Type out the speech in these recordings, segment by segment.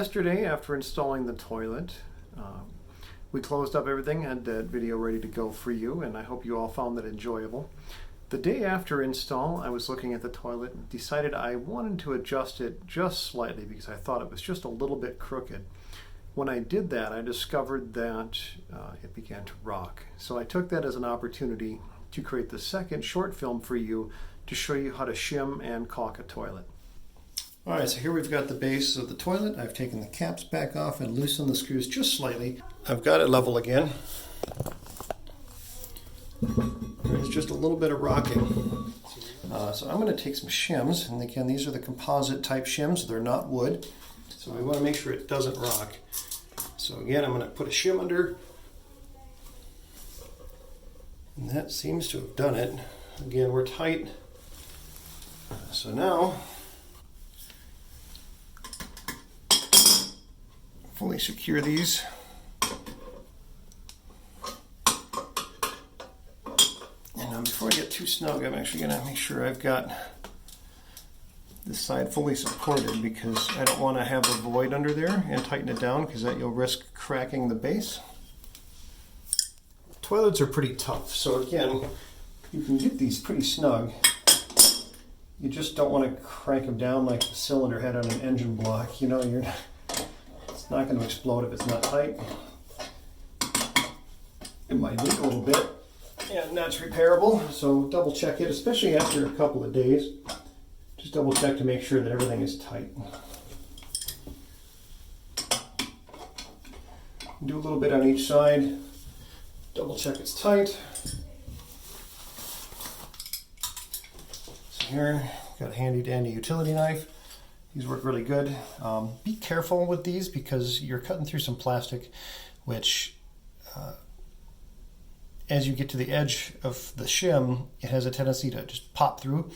Yesterday, after installing the toilet, we closed up everything, had that video ready to go for you, and I hope you all found that enjoyable. The day after install, I was looking at the toilet and decided I wanted to adjust it just slightly because I thought it was just a little bit crooked. When I did that, I discovered that it began to rock. So I took that as an opportunity to create the second short film for you to show you how to shim and caulk a toilet. Alright, so here we've got the base of the toilet. I've taken the caps back off and loosened the screws just slightly. I've got it level again. There's just a little bit of rocking. So I'm going to take some shims, and again, these are the composite type shims. They're not wood, so we want to make sure it doesn't rock. So again, I'm going to put a shim under, and that seems to have done it. Again, we're tight. So now, fully secure these. And now before I get too snug, I'm actually going to make sure I've got this side fully supported because I don't want to have a void under there, and tighten it down because that you'll risk cracking the base. Toilets are pretty tough, so again, you can get these pretty snug. You just don't want to crank them down like the cylinder head on an engine block. You know, it's not going to explode if it's not tight. It might leak a little bit, and that's repairable, so double check it, especially after a couple of days. Just double check to make sure that everything is tight. Do a little bit on each side, double check it's tight. So here, got a handy dandy utility knife. These work really good. Be careful with these because you're cutting through some plastic, which as you get to the edge of the shim, it has a tendency to just pop through.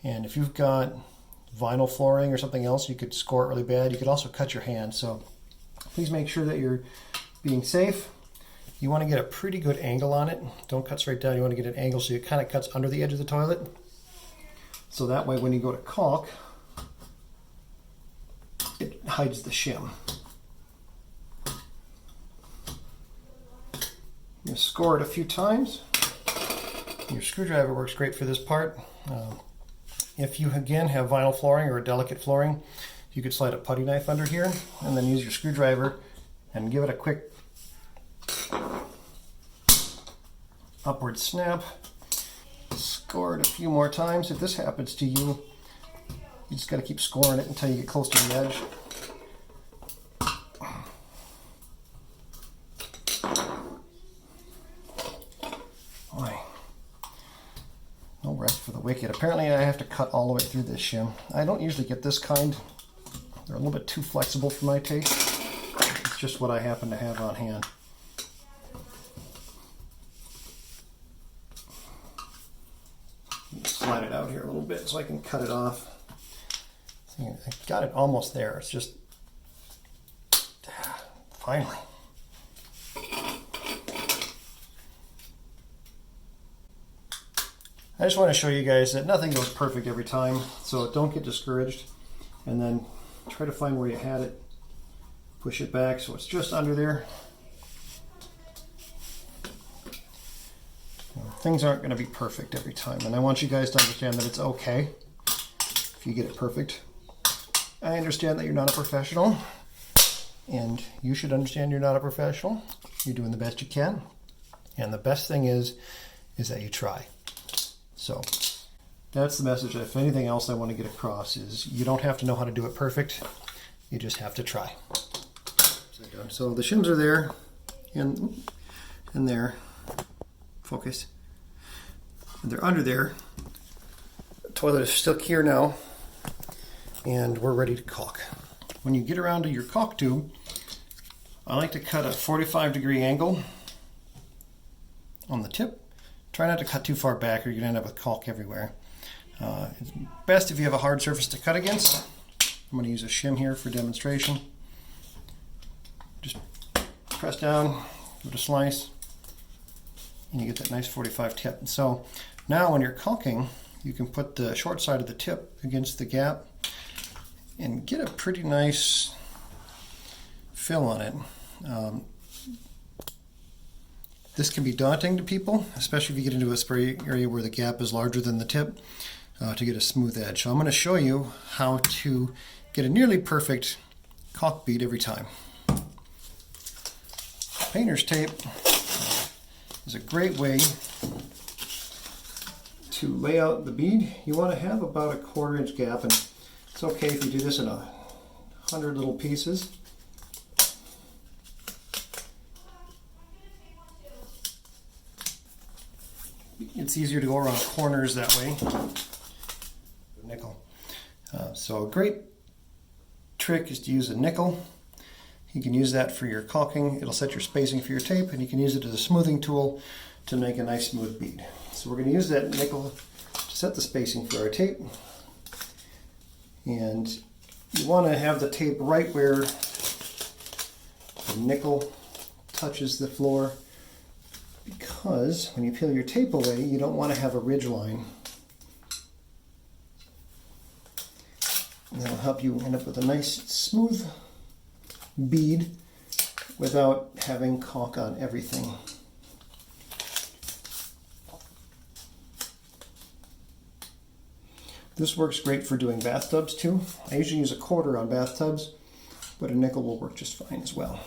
And if you've got vinyl flooring or something else, you could score it really bad. You could also cut your hand. So please make sure that you're being safe. You want to get a pretty good angle on it. Don't cut straight down. You want to get an angle so it kind of cuts under the edge of the toilet. So that way when you go to caulk, it hides the shim. You score it a few times. Your screwdriver works great for this part. If you again have vinyl flooring or a delicate flooring, you could slide a putty knife under here and then use your screwdriver and give it a quick upward snap. Score it a few more times. If this happens to you, you just got to keep scoring it until you get close to the edge. Boy, no rest for the wicked. Apparently I have to cut all the way through this shim. I don't usually get this kind. They're a little bit too flexible for my taste. It's just what I happen to have on hand. Slide it out here a little bit so I can cut it off. I got it almost there. It's just finally. I just want to show you guys that nothing goes perfect every time, so don't get discouraged, and then try to find where you had it. Push it back so it's just under there. Things aren't going to be perfect every time, and I want you guys to understand that it's okay if you get it perfect. I understand that you're not a professional, and you should understand you're not a professional. You're doing the best you can, and the best thing is that you try. So that's the message. If anything else I want to get across is you don't have to know how to do it perfect. You just have to try. So the shims are there, and there. Focus. And they're under there. The toilet is still here now, and we're ready to caulk. When you get around to your caulk tube, I like to cut a 45-degree angle on the tip. Try not to cut too far back or you're going to end up with caulk everywhere. It's best if you have a hard surface to cut against. I'm going to use a shim here for demonstration. Just press down, give it a slice, and you get that nice 45 tip. And so now when you're caulking, you can put the short side of the tip against the gap and get a pretty nice fill on it. This can be daunting to people, especially if you get into a spray area where the gap is larger than the tip, to get a smooth edge. So I'm going to show you how to get a nearly perfect caulk bead every time. Painter's tape is a great way to lay out the bead. You want to have about a 1/4 inch gap, and it's okay if you do this in 100 little pieces. It's easier to go around corners that way. Nickel. So a great trick is to use a nickel. You can use that for your caulking. It'll set your spacing for your tape, and you can use it as a smoothing tool to make a nice smooth bead. So we're going to use that nickel to set the spacing for our tape. And you want to have the tape right where the nickel touches the floor, because when you peel your tape away, you don't want to have a ridge line. And that'll help you end up with a nice smooth bead without having caulk on everything. This works great for doing bathtubs too. I usually use a 1/4 on bathtubs, but a nickel will work just fine as well.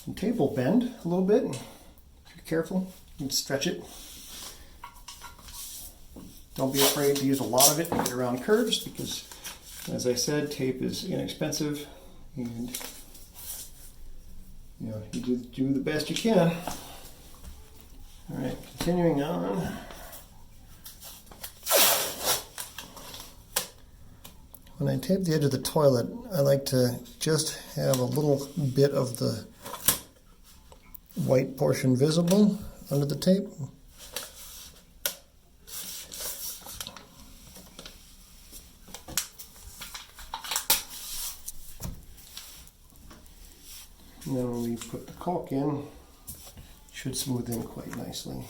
And tape will bend a little bit. If you're careful, you can stretch it. Don't be afraid to use a lot of it to get around curves, because, as I said, tape is inexpensive, and you do the best you can. All right, continuing on. When I tape the edge of the toilet, I like to just have a little bit of the white portion visible under the tape. And then when we put the caulk in, it should smooth in quite nicely.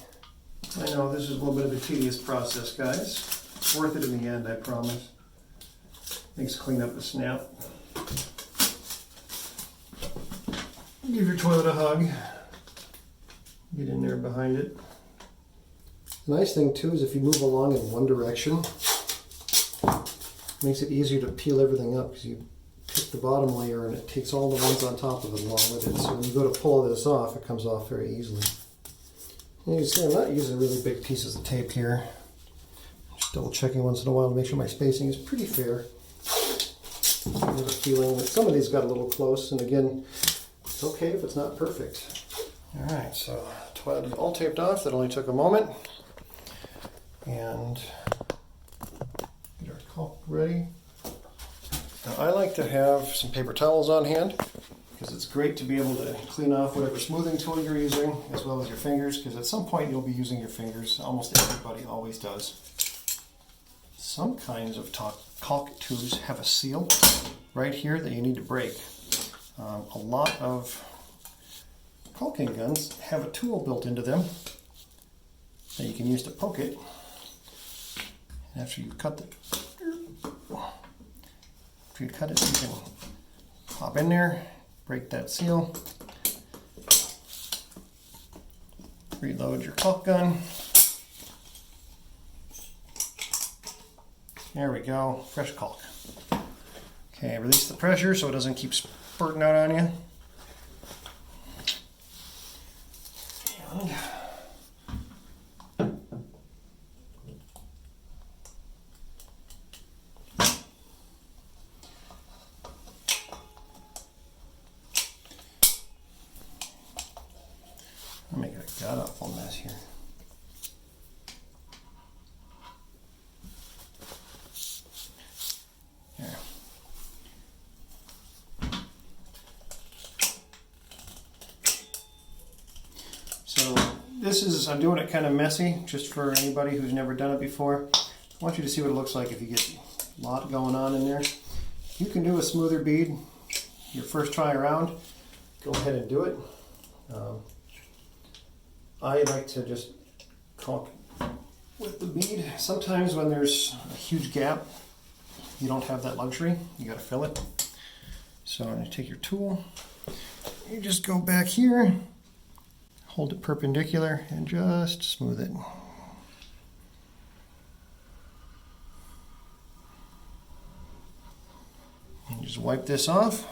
I know this is a little bit of a tedious process, guys. It's worth it in the end, I promise. Makes cleanup a snap. Give your toilet a hug. Get in there behind it. The nice thing too is if you move along in one direction, it makes it easier to peel everything up, because you pick the bottom layer and it takes all the ones on top of it along with it. So when you go to pull this off, it comes off very easily. And you can see I'm not using really big pieces of tape here. Just double checking once in a while to make sure my spacing is pretty fair. I have a feeling that some of these got a little close, and again, it's okay if it's not perfect. Alright, so toilet is all taped off. That only took a moment. And get our caulk ready. Now I like to have some paper towels on hand, because it's great to be able to clean off whatever smoothing tool you're using, as well as your fingers, because at some point you'll be using your fingers. Almost everybody always does. Some kinds of caulk tubes have a seal right here that you need to break. A lot of caulking guns have a tool built into them that you can use to poke it. And after you cut it, you can pop in there, break that seal, reload your caulk gun. There we go, fresh caulk. Okay, release the pressure so it doesn't keep spurting out on you. And I'll make a god-awful mess here. There. So this is, I'm doing it kind of messy, just for anybody who's never done it before. I want you to see what it looks like if you get a lot going on in there. You can do a smoother bead your first try around. Go ahead and do it. I like to just caulk with the bead. Sometimes when there's a huge gap, you don't have that luxury. You got to fill it. So I'm going to take your tool. You just go back here, hold it perpendicular, and just smooth it. And just wipe this off.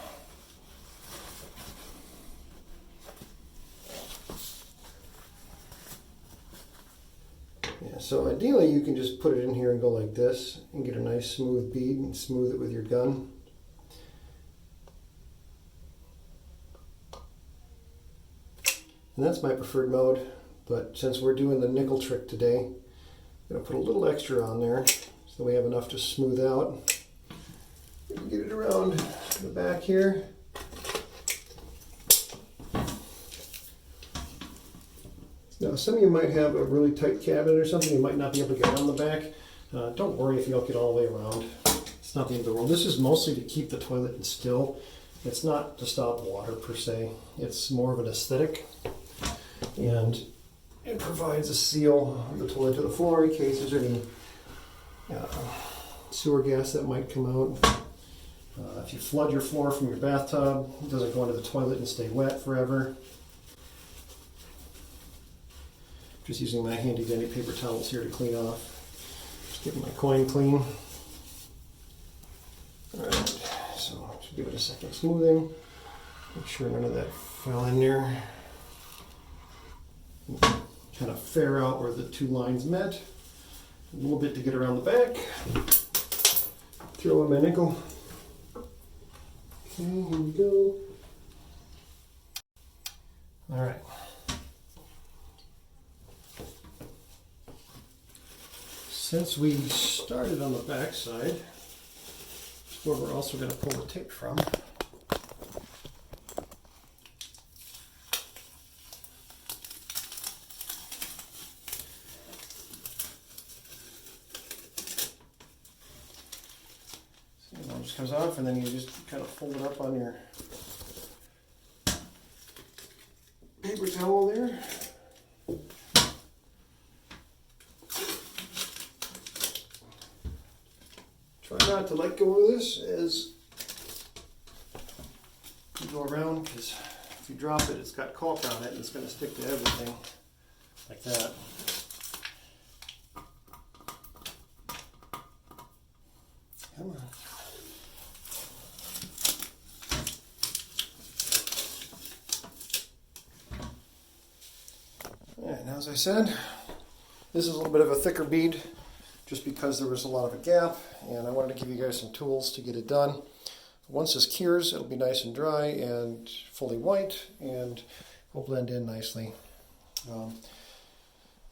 Yeah, so ideally you can just put it in here and go like this and get a nice smooth bead and smooth it with your gun. And that's my preferred mode, but since we're doing the nickel trick today, I'm going to put a little extra on there so we have enough to smooth out. Get it around the back here. Now, some of you might have a really tight cabinet or something. You might not be able to get around the back. Don't worry if you don't get all the way around. It's not the end of the world. This is mostly to keep the toilet in still. It's not to stop water per se. It's more of an aesthetic. And it provides a seal of the toilet to the floor in case there's any sewer gas that might come out. If you flood your floor from your bathtub, it doesn't go into the toilet and stay wet forever. Just using my handy dandy paper towels here to clean off. Just getting my coin clean. Alright, so just give it a second smoothing. Make sure none of that fell in there. Kind of fair out where the two lines met. A little bit to get around the back. Throw in my nickel. Okay, here we go. Alright. Since we started on the back side, that's where we're also going to pull the tape from. So it all just comes off, and then you just kind of fold it up on your paper towel there. Try not to let go of this as you go around, because if you drop it, it's got caulk on it and it's going to stick to everything like that. Come on. And as I said, this is a little bit of a thicker bead just because there was a lot of a gap, and I wanted to give you guys some tools to get it done. Once this cures, it'll be nice and dry and fully white, and will blend in nicely.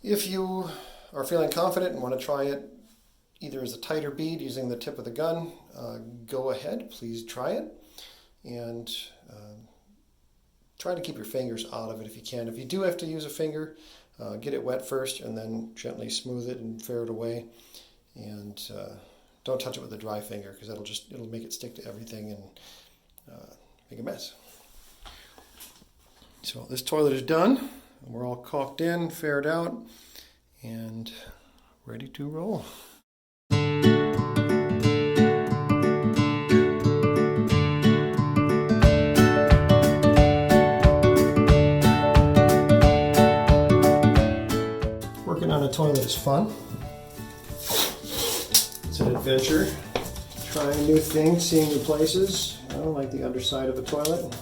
If you are feeling confident and want to try it either as a tighter bead using the tip of the gun, go ahead, please try it. And try to keep your fingers out of it if you can. If you do have to use a finger, get it wet first and then gently smooth it and fair it away. And don't touch it with a dry finger, because it'll make it stick to everything and make a mess. So this toilet is done. We're all caulked in, faired out, and ready to roll. Working on a toilet is fun. It's an adventure. Trying new things, seeing new places. I don't like the underside of a toilet.